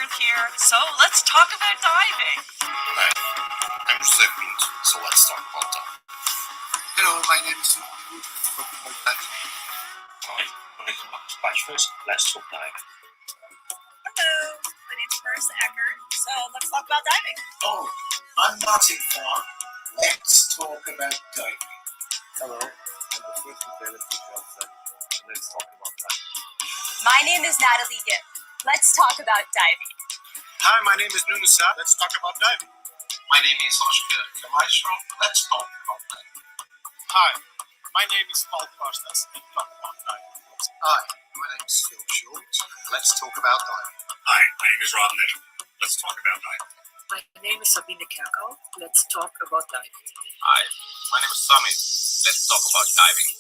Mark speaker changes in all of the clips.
Speaker 1: Ruth here. So let's talk about diving.
Speaker 2: Hi, I'm José Pinto, so let's talk about diving.
Speaker 3: Hello, my name is Arlindo. Talk about diving.
Speaker 2: Hi, my name is Marcos Baixos. Let's talk diving.
Speaker 1: Hello, my name's Marissa Eckert. So let's talk about diving.
Speaker 3: Oh, I'm Martin Farr. Let's talk about diving.
Speaker 4: Hello, I'm the first lieutenant officer. Let's talk about diving.
Speaker 5: My name is Natalie Gibb. Let's talk about diving.
Speaker 3: Hi, my name is Nuno Sá. Let's talk about diving. My name is Oscar Camacho. Let's talk about diving. Hi, my name is Paul Costas. Let's talk about diving. Hi, my name is Phil Schultz. Let's talk about diving.
Speaker 2: Hi, my name is Rob Mitchell. Let's talk about diving.
Speaker 6: My name is Sabine Kakao. Let's talk about diving.
Speaker 2: Hi, my name is Sami. Let's talk about diving.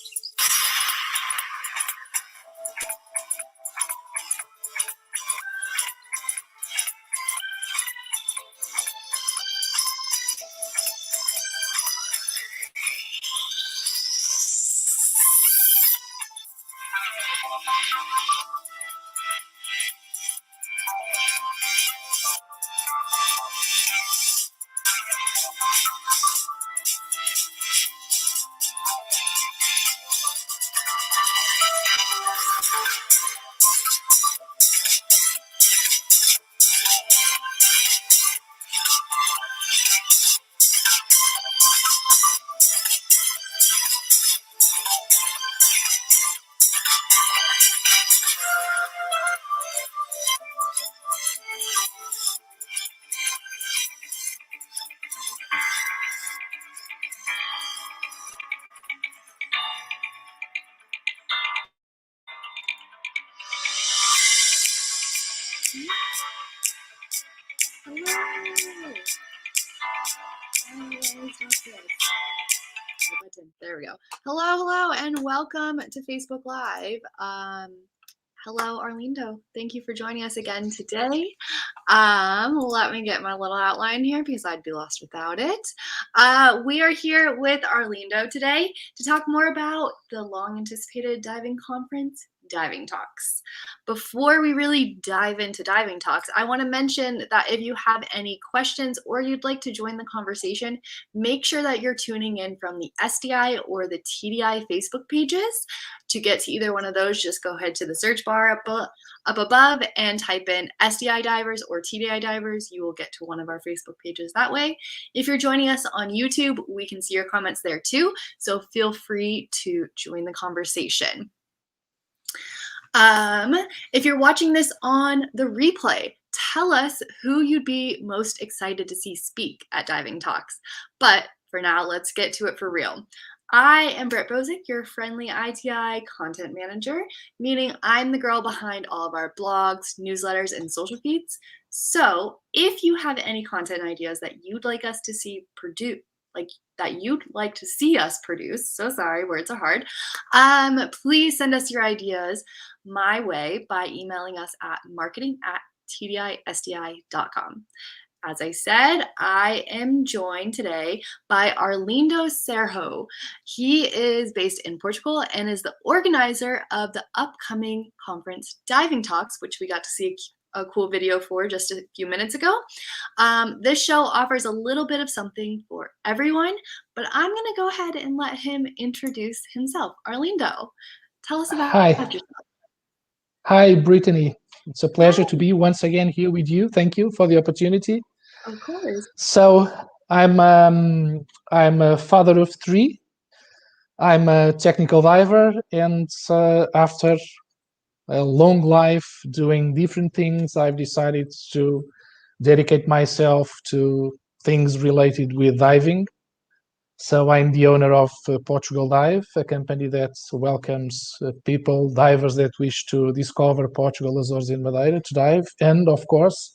Speaker 7: There we go. Hello, and welcome to Facebook Live. Hello, Arlindo. Thank you for joining us again today. Let me get my little outline here because I'd be lost without it. We are here with Arlindo today to talk more about the long-anticipated diving conference, Diving Talks. Before we really dive into Diving Talks, I want to mention that if you have any questions or you'd like to join the conversation, make sure that you're tuning in from the SDI or the TDI Facebook pages. To get to either one of those, just go ahead to the search bar up above and type in SDI divers or TDI divers. You will get to one of our Facebook pages that way. If you're joining us on YouTube, we can see your comments there too, so feel free to join the conversation. If you're watching this on the replay, tell us who you'd be most excited to see speak at Diving Talks. But for now, let's get to it for real. I am Britt Bozick, your friendly ITI content manager, meaning I'm the girl behind all of our blogs, newsletters, and social feeds. So if you have any content ideas that you'd like us to see produce, so sorry, words are hard, please send us your ideas my way by emailing us at marketing@tdisdi.com. As I said, I am joined today by Arlindo Serho. He is based in Portugal and is the organizer of the upcoming conference Diving Talks, which we got to see a cool video for just a few minutes ago. This show offers a little bit of something for everyone, but I'm going to go ahead and let him introduce himself. Arlindo, tell us about yourself.
Speaker 8: Hi, Brittany. It's a pleasure to be once again here with you. Thank you for the opportunity.
Speaker 7: Of course.
Speaker 8: So I'm a father of three. I'm a technical diver, and after a long life doing different things, I've decided to dedicate myself to things related with diving. So I'm the owner of Portugal Dive, a company that welcomes people, divers that wish to discover Portugal, Azores, and Madeira to dive. And of course,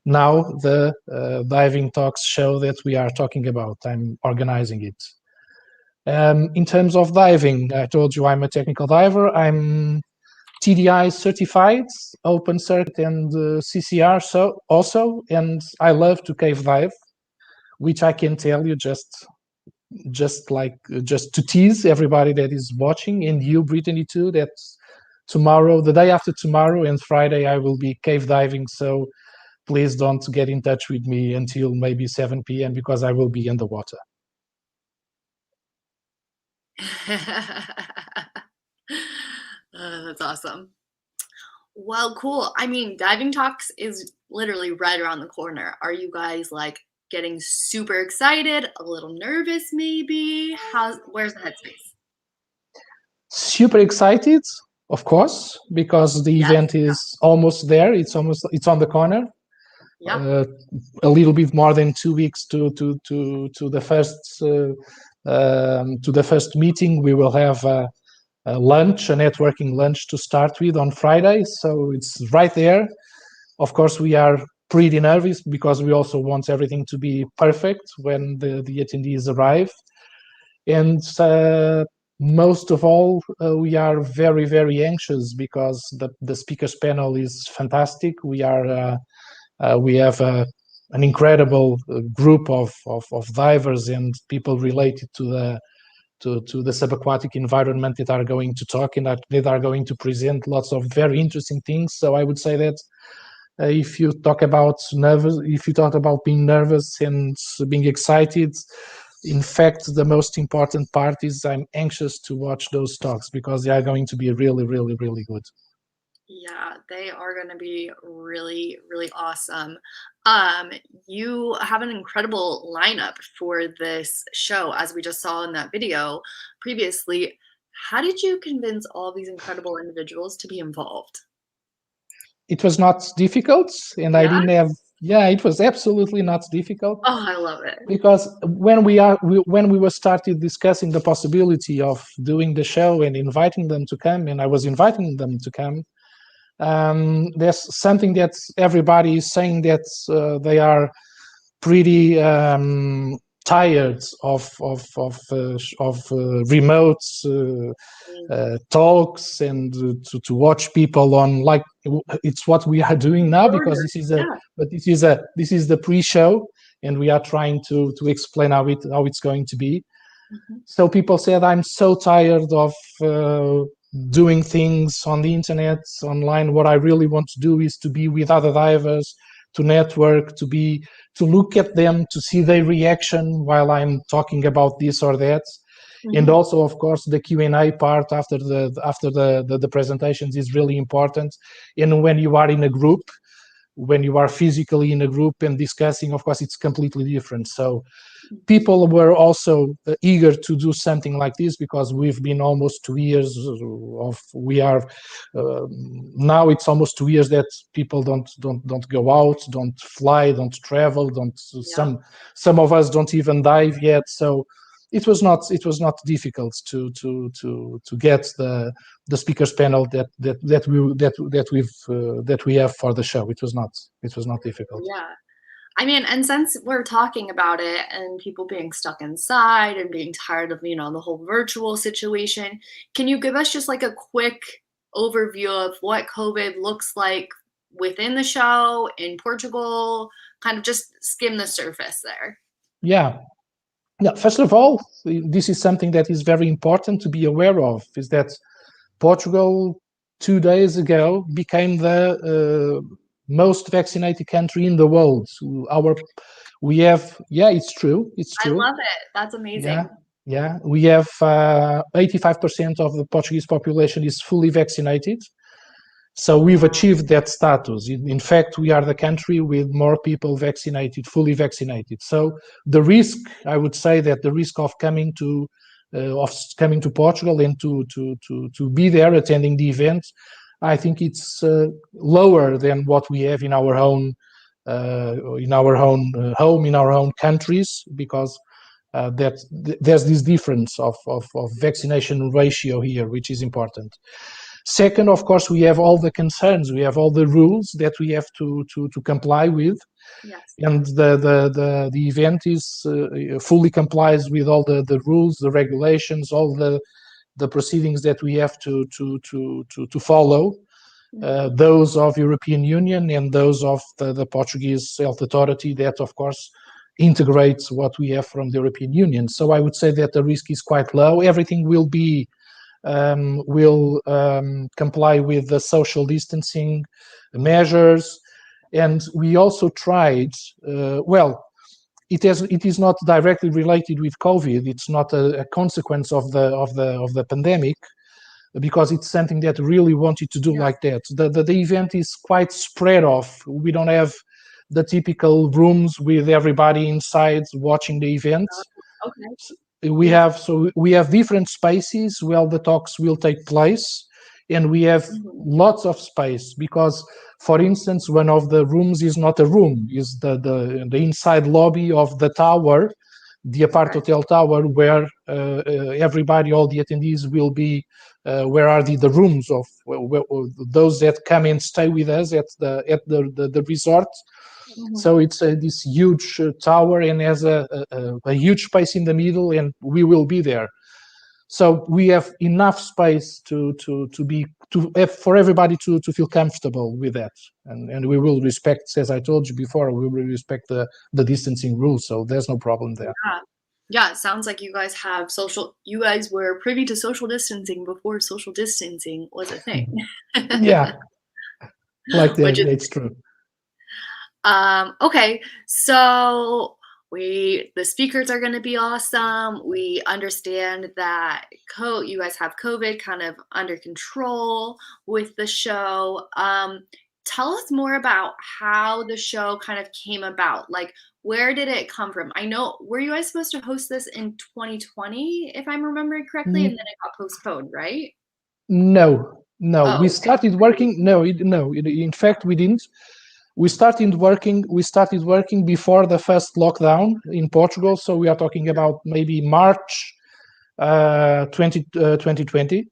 Speaker 8: now the Diving Talks show that we are talking about. I'm organizing it. In terms of diving, I told you I'm a technical diver. I'm TDI certified, open circuit, and CCR so also, and I love to cave dive, which I can tell you just to tease everybody that is watching, and you, Brittany, too, that tomorrow, the day after tomorrow and Friday, I will be cave diving. So please don't get in touch with me until maybe 7 p.m. because I will be underwater.
Speaker 7: That's awesome. Well, cool. I mean, Diving Talks is literally right around the corner. Are you guys like getting super excited, a little nervous maybe? Where's the headspace?
Speaker 8: Super excited, of course, because the event is almost there. It's on the corner.
Speaker 7: Yeah.
Speaker 8: A little bit more than 2 weeks to the first meeting. We will have a networking lunch to start with on Friday. So it's right there. Of course, we are pretty nervous because we also want everything to be perfect when the attendees arrive. And most of all, we are very, very anxious because the speakers panel is fantastic. We have an incredible group of divers and people related to the subaquatic environment that are going to talk and that are going to present lots of very interesting things. So I would say that if you talk about being nervous and being excited, in fact, the most important part is I'm anxious to watch those talks because they are going to be really, really, really good.
Speaker 7: Yeah, they are going to be really, really awesome. You have an incredible lineup for this show, as we just saw in that video previously. How did you convince all these incredible individuals to be involved?
Speaker 8: It was not difficult, and I didn't have. Yeah, it was absolutely not difficult.
Speaker 7: Oh, I love it.
Speaker 8: Because when we were started discussing the possibility of doing the show and inviting them to come, and I was inviting them to come, there's something that everybody is saying that they are pretty tired of remote talks and to watch people on, like it's what we are doing now, because this is the pre-show and we are trying to explain how it's going to be. So people said, I'm so tired of doing things on the internet, online. What I really want to do is to be with other divers, to network, to look at them, to see their reaction while I'm talking about this or that. And also, of course, the Q&A part after the presentations is really important. And when you are in a group, when you are physically in a group and discussing, of course, it's completely different. So people were also eager to do something like this because we've been almost 2 years now it's almost 2 years that people don't go out, don't fly, don't travel, some of us don't even dive yet. So it was not difficult to get the speakers panel that we have for the show. It was not difficult.
Speaker 7: Yeah. I mean, and since we're talking about it and people being stuck inside and being tired of, the whole virtual situation, can you give us just like a quick overview of what COVID looks like within the show in Portugal? Kind of just skim the surface there.
Speaker 8: Yeah. First of all, this is something that is very important to be aware of, is that Portugal 2 days ago became the most vaccinated country in the world. It's true.
Speaker 7: I love it. That's amazing.
Speaker 8: Yeah. We have 85% of the Portuguese population is fully vaccinated. So we've achieved that status. In fact, we are the country with more people vaccinated, fully vaccinated. So the risk, I would say that the risk of coming to Portugal and to be there attending the event, I think it's lower than what we have in our own home, in our own countries, because there's this difference of vaccination ratio here, which is important. Second, of course, we have all the concerns, we have all the rules that we have to comply with.
Speaker 7: Yes.
Speaker 8: And the event is fully complies with all the rules, the regulations, all the proceedings that we have to follow, those of European Union and those of the Portuguese Health Authority, that of course integrates what we have from the European Union. So I would say that the risk is quite low. Everything will comply with the social distancing measures. And we also tried, it is not directly related with COVID. It's not a consequence of the pandemic, because it's something that really wanted to do like that. The event is quite spread off. We don't have the typical rooms with everybody inside watching the event.
Speaker 7: Okay.
Speaker 8: We have different spaces where the talks will take place, and we have lots of space, because, for instance, one of the rooms is not a room, is the inside lobby of the tower, the Apart Hotel Tower, where everybody, all the attendees will be, where are the rooms of those that come and stay with us at the resort. So it's this huge tower, and has a huge space in the middle, and we will be there. So we have enough space for everybody to feel comfortable with that, and we will respect, as I told you before, we will respect the distancing rules. So there's no problem there.
Speaker 7: Yeah, it sounds like you guys you guys were privy to social distancing before social distancing was a thing.
Speaker 8: Yeah, like that, it's true.
Speaker 7: Okay, so the speakers are going to be awesome. We understand that you guys have COVID kind of under control with the show. Tell us more about how the show kind of came about. Like, where did it come from? I know, were you guys supposed to host this in 2020, if I'm remembering correctly, and then it got postponed, right?
Speaker 8: No.
Speaker 7: Oh,
Speaker 8: We started working. In fact, we didn't. We started working before the first lockdown in Portugal. So we are talking about maybe March 2020.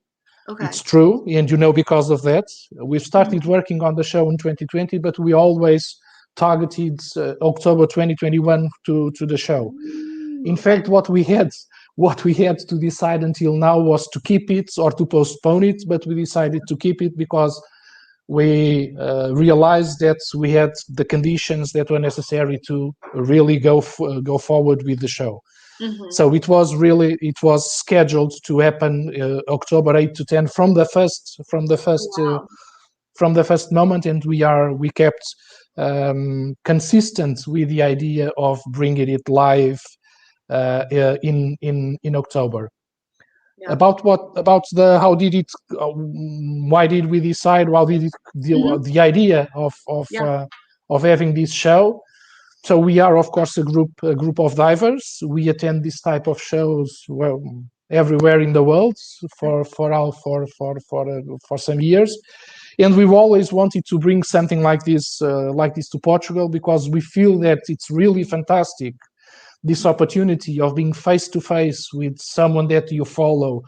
Speaker 7: okay.
Speaker 8: It's true, and because of that, we started working on the show in 2020, but we always targeted October 2021 to the show. In fact, what we had to decide until now was to keep it or to postpone it, but we decided to keep it because we realized that we had the conditions that were necessary to really go forward with the show. So it was scheduled to happen October 8 to 10 from the first moment, and we kept consistent with the idea of bringing it live in October. Yeah. Why did we decide? The idea of having this show. So we are, of course, a group of divers. We attend this type of shows everywhere in the world for some years, and we've always wanted to bring something like this to Portugal, because we feel that it's really fantastic, this opportunity of being face to face with someone that you follow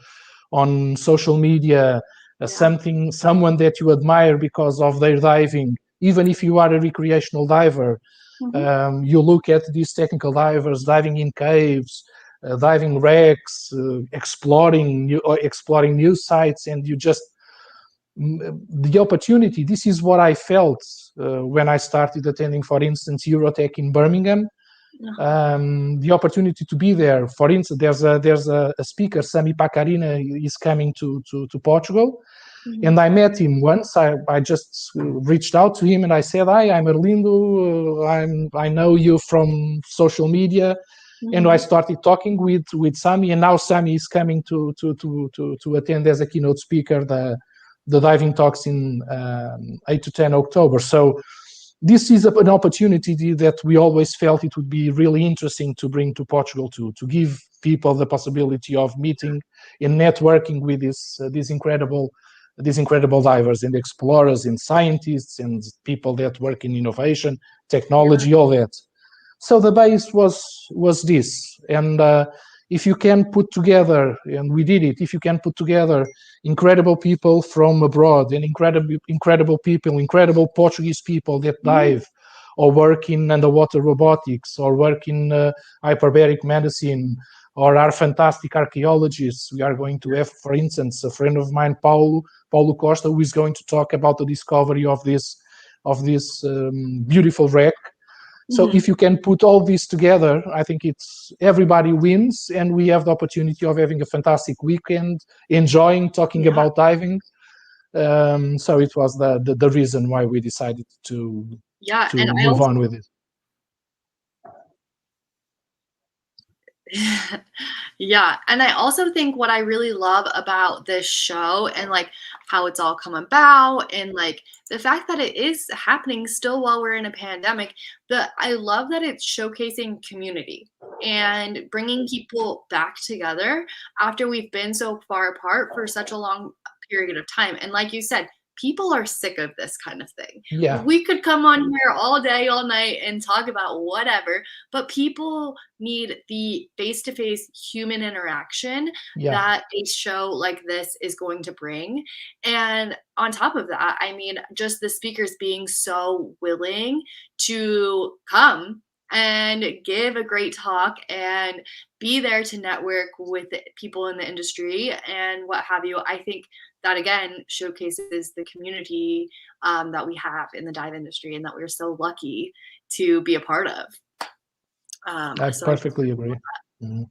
Speaker 8: on social media, someone that you admire because of their diving. Even if you are a recreational diver, you look at these technical divers diving in caves, diving wrecks, exploring new sites, and the opportunity. This is what I felt when I started attending, for instance, Eurotech in Birmingham. The opportunity to be there. For instance, there's a speaker, Sami Pacarina, is coming to Portugal. And I met him once. I just reached out to him and I said, "Hi, I'm Arlindo. I know you from social media." And I started talking with Sami, and now Sami is coming to attend as a keynote speaker the diving talks in 8 to 10 October. So this is an opportunity that we always felt it would be really interesting to bring to Portugal, to give people the possibility of meeting and networking with these incredible divers and explorers and scientists and people that work in innovation, technology, all that. So the base was this. And if you can put together, and we did it, if you can put together incredible people from abroad and incredible Portuguese people that dive or work in underwater robotics or work in hyperbaric medicine, or are fantastic archaeologists. We are going to have, for instance, a friend of mine, Paulo Costa, who is going to talk about the discovery of this beautiful wreck. So if you can put all this together, I think everybody wins, and we have the opportunity of having a fantastic weekend, enjoying talking about diving. So it was the reason why we decided to
Speaker 7: Yeah,
Speaker 8: to
Speaker 7: and I
Speaker 8: move
Speaker 7: also
Speaker 8: on with it.
Speaker 7: Yeah, and I also think what I really love about this show and like how it's all come about and like the fact that it is happening still while we're in a pandemic, I love that it's showcasing community and bringing people back together after we've been so far apart for such a long period of time. And like you said, people are sick of this kind of thing.
Speaker 8: Yeah,
Speaker 7: We could come on here all day, all night and talk about whatever, but people need the face-to-face human interaction
Speaker 8: yeah,
Speaker 7: that a show like this is going to bring. And on top of that, I mean, just the speakers being so willing to come and give a great talk and be there to network with people in the industry and what have you. I think that again showcases the community that we have in the dive industry and that we're so lucky to be a part of.
Speaker 8: I
Speaker 7: So
Speaker 8: perfectly agree. Mhm.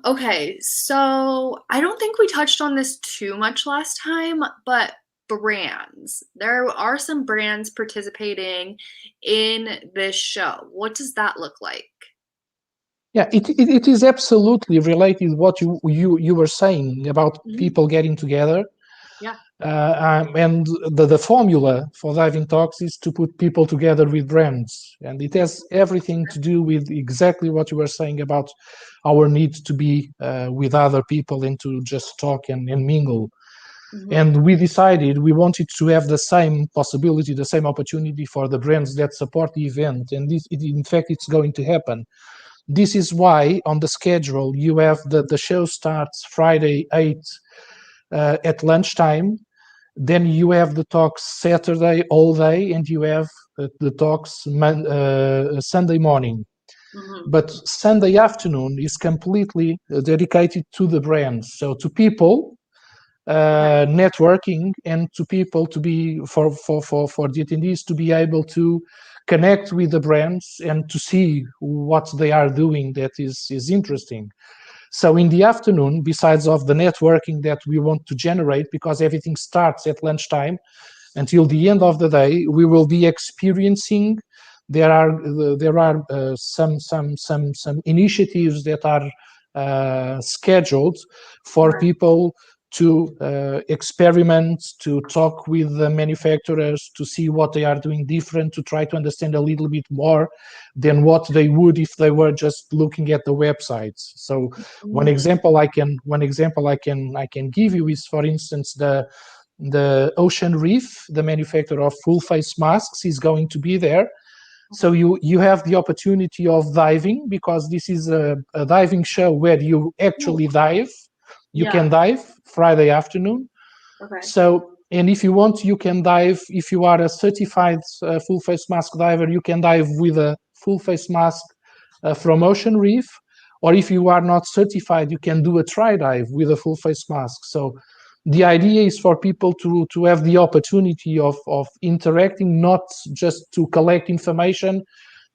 Speaker 7: Okay, so I don't think we touched on this too much last time, but brands. There are some brands participating in this show. What does that look like?
Speaker 8: Yeah, it is absolutely related what you were saying about
Speaker 7: Mhm.
Speaker 8: people getting together.
Speaker 7: Yeah.
Speaker 8: And the formula for diving talks is to put people together with brands, and it has everything to do with exactly what you were saying about our need to be with other people and to just talk and mingle.
Speaker 7: Mhm.
Speaker 8: And we decided we wanted to have the same possibility, the same opportunity for the brands that support the event, and in fact it's going to happen. This is why on the schedule you have the show starts Friday 8 at lunchtime. Then you have the talks Saturday all day, and you have the talks Sunday morning.
Speaker 7: Mhm.
Speaker 8: But Sunday afternoon is completely dedicated to the brands, so to people networking, and to people to be for the attendees to be able to connect with the brands and to see what they are doing that is interesting. So in the afternoon, besides of the networking that we want to generate, because everything starts at lunchtime until the end of the day, we will be experiencing. There are some initiatives that are scheduled for
Speaker 7: Right.
Speaker 8: people to experiment, to talk with the manufacturers, to see what they are doing different, to try to understand a little bit more than what they would if they were just looking at the websites. So one
Speaker 7: Mhm.
Speaker 8: example I can give you is, for instance, the Ocean Reef, the manufacturer of full face masks, is going to be there. So you have the opportunity of diving, because this is a diving show where you actually dive. You
Speaker 7: Yeah.
Speaker 8: can dive Friday afternoon.
Speaker 7: Okay.
Speaker 8: So, and if you want, you can dive. If you are a certified full face mask diver, you can dive with a full face mask from Ocean Reef. Or if you are not certified, you can do a try dive with a full face mask. So the idea is for people to have the opportunity of interacting, not just to collect information,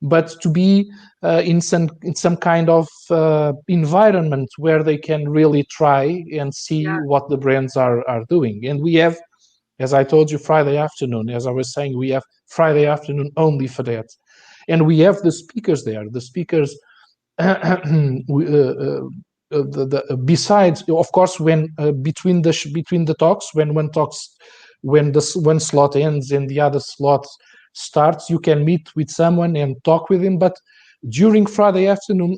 Speaker 8: but to be in some kind of environment where they can really try and see
Speaker 7: Yeah.
Speaker 8: what the brands are doing. And we have, as I told you, Friday afternoon, as I was saying, we have Friday afternoon only for that. And we have the speakers there. The speakers, besides, of course, when between the talks, when one slot ends and the other slot starts, you can meet with someone and talk with him. But during Friday afternoon,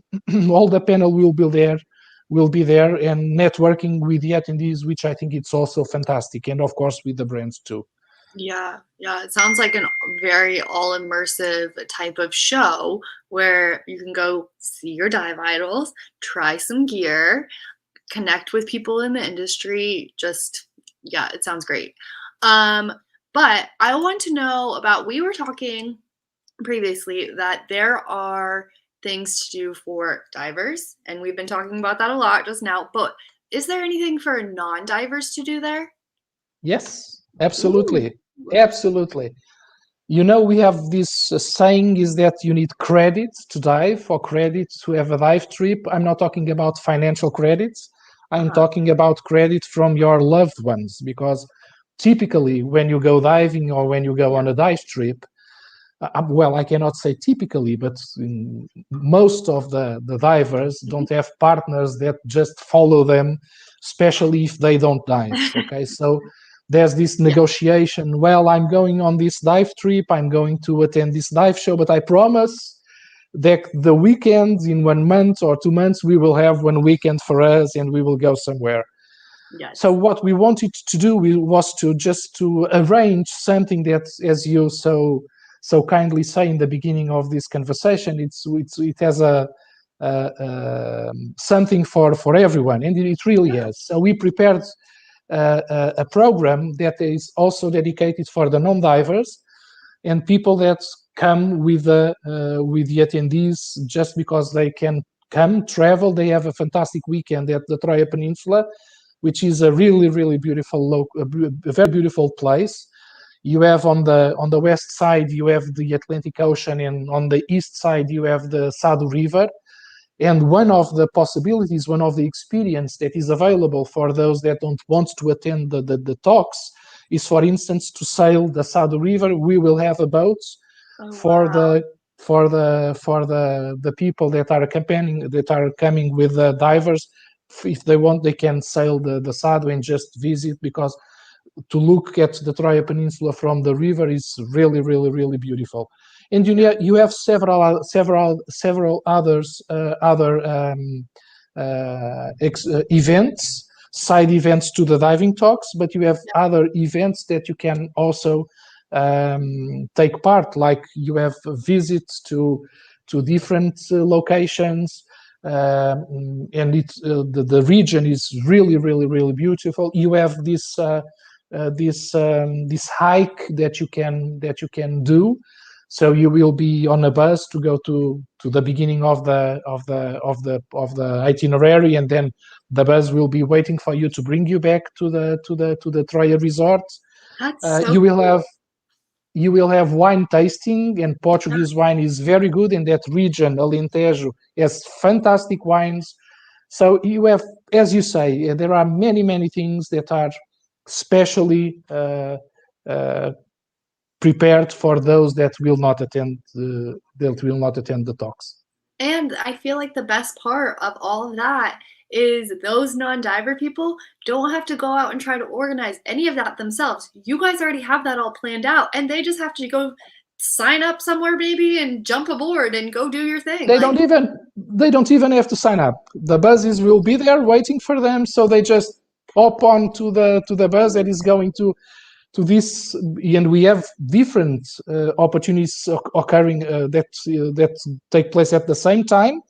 Speaker 8: all the panel will be there and networking with the attendees, which I think it's also fantastic, and of course with the brands too.
Speaker 7: Yeah, yeah. It sounds like a very all immersive type of show where you can go see your dive idols, try some gear, connect with people in the industry. Just, yeah, it sounds great. But I want to know about, we were talking previously that there are things to do for divers, and we've been talking about that a lot just now, but is there anything for non-divers to do there?
Speaker 8: Yes, absolutely. Absolutely. You know, we have this saying is that you need credits to dive or credits to have a dive trip. I'm not talking about financial credits. I'm talking about credit from your loved ones, because typically when you go diving or when you go on a dive trip, well, I cannot say typically, but most of the divers don't have partners that just follow them, especially if they don't dive. Okay, so there's this negotiation. Well, I'm going on this dive trip, I'm going to attend this dive show, but I promise that the weekend in 1 month or 2 months, we will have one weekend for us and we will go somewhere.
Speaker 7: Yes.
Speaker 8: So what we wanted to do was to arrange something that, as you so kindly say in the beginning of this conversation, it has something for everyone, and it really has. So we prepared a program that is also dedicated for the non-divers and people that come with the attendees just because they can come travel. They have a fantastic weekend at the Troia Peninsula, which is a really, really beautiful, a very beautiful place. You have on the west side, you have the Atlantic Ocean, and on the east side, you have the Sado River. And one of the possibilities, one of the experience that is available for those that don't want to attend the talks is, for instance, to sail the Sado River. We will have a boat for the people that are accompanying, that are coming with the divers. If they want, they can sail the Sado and just visit, because to look at the Troia Peninsula from the river is really, really, really beautiful. And you have several others events, side events to the diving talks, but you have other events that you can also take part, like you have visits to different locations, and the region is really, really, really beautiful. You have this hike that you can do. So you will be on a bus to go to the beginning of the itinerary, and then the bus will be waiting for you to bring you back to the Troia resort.
Speaker 7: That's so
Speaker 8: you will have wine tasting, and Portuguese wine is very good in that region. Alentejo has fantastic wines. So you have, as you say, there are many things that are specially prepared for those that will not attend the talks.
Speaker 7: And I feel like the best part of all of that is those non-diver people don't have to go out and try to organize any of that themselves. You guys already have that all planned out, and they just have to go sign up somewhere, maybe, and jump aboard and go do your thing.
Speaker 8: They don't even have to sign up. The buses will be there waiting for them, so they just hop on to the bus that is going to this, and we have different opportunities occurring that take place at the same time.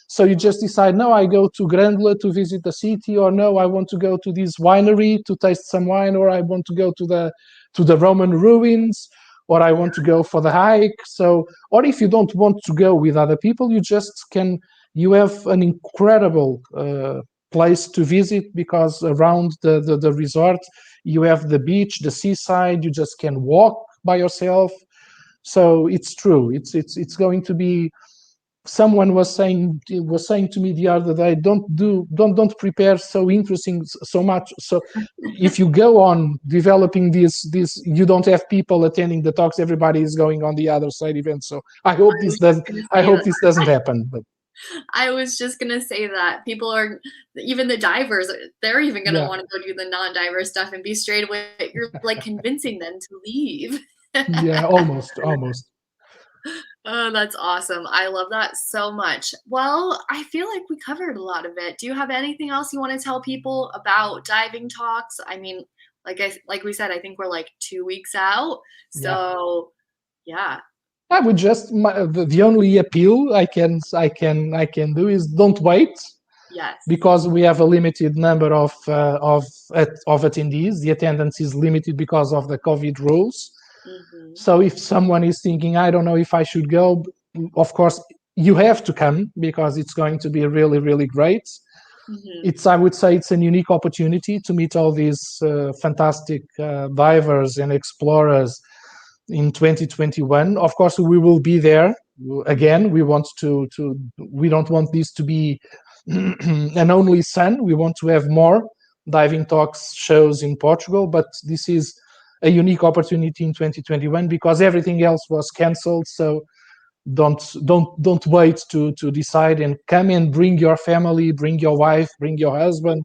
Speaker 8: So you just decide, no, I go to Grândola to visit the city, or no, I want to go to this winery to taste some wine, or I want to go to the Roman ruins, or I want to go for the hike. So, or if you don't want to go with other people, you have an incredible place to visit, because around the resort you have the beach, the seaside. You just can walk by yourself. So it's true. It's going to be. Someone was saying to me the other day, don't prepare so interesting so much. So if you go on developing this, you don't have people attending the talks. Everybody is going on the other side event. So I hope this doesn't happen. But
Speaker 7: I was just gonna say that people are, even the divers, they're even gonna want to go do the non-diver stuff and be straight away. You're like convincing them to leave.
Speaker 8: Yeah, almost.
Speaker 7: Oh, that's awesome. I love that so much. Well, I feel like we covered a lot of it. Do you have anything else you want to tell people about diving talks? I mean, like we said, I think we're like 2 weeks out. So yeah.
Speaker 8: I would just, the only appeal I can do is don't wait.
Speaker 7: Yes.
Speaker 8: Because we have a limited number of attendees. The attendance is limited because of the COVID rules. Mm-hmm. So if someone is thinking, I don't know if I should go, of course, you have to come, because it's going to be really, really great. Mm-hmm. I would say it's a unique opportunity to meet all these fantastic divers and explorers in 2021. Of course, we will be there again. We don't want this to be an only sun. We want to have more diving talks shows in Portugal, but this is a unique opportunity in 2021 because everything else was cancelled. So don't wait to decide, and come and bring your family, bring your wife, bring your husband,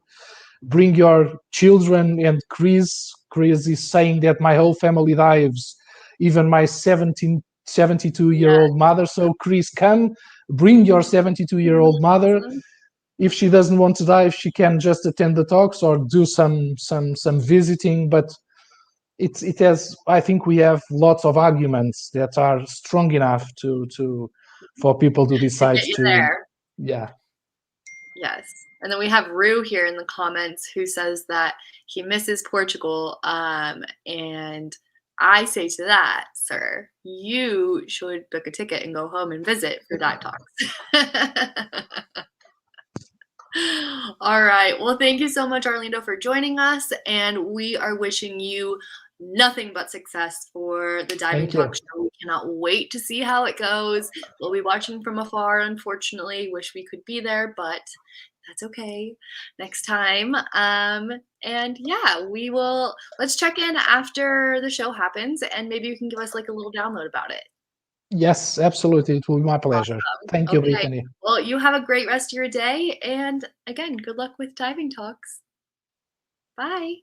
Speaker 8: bring your children. And Chris is saying that my whole family dives, even my 72-year-old mother. So Chris, come, bring your 72-year-old mother. If she doesn't want to dive, she can just attend the talks or do some visiting. But it has, I think we have lots of arguments that are strong enough for people to decide
Speaker 7: get you there.
Speaker 8: Yeah.
Speaker 7: Yes. And then we have Rue here in the comments who says that he misses Portugal. And I say to that, sir, you should book a ticket and go home and visit for dive talks. All right. Well, thank you so much, Arlindo, for joining us. And we are wishing you nothing but success for the Diving Talk show. We cannot wait to see how it goes. We'll be watching from afar, unfortunately. Wish we could be there, but that's okay. Next time. And yeah, let's check in after the show happens, and maybe you can give us like a little download about it.
Speaker 8: Yes, absolutely. It will be my pleasure. Awesome. Thank you, Brittany.
Speaker 7: Well, you have a great rest of your day. And again, good luck with Diving Talks. Bye.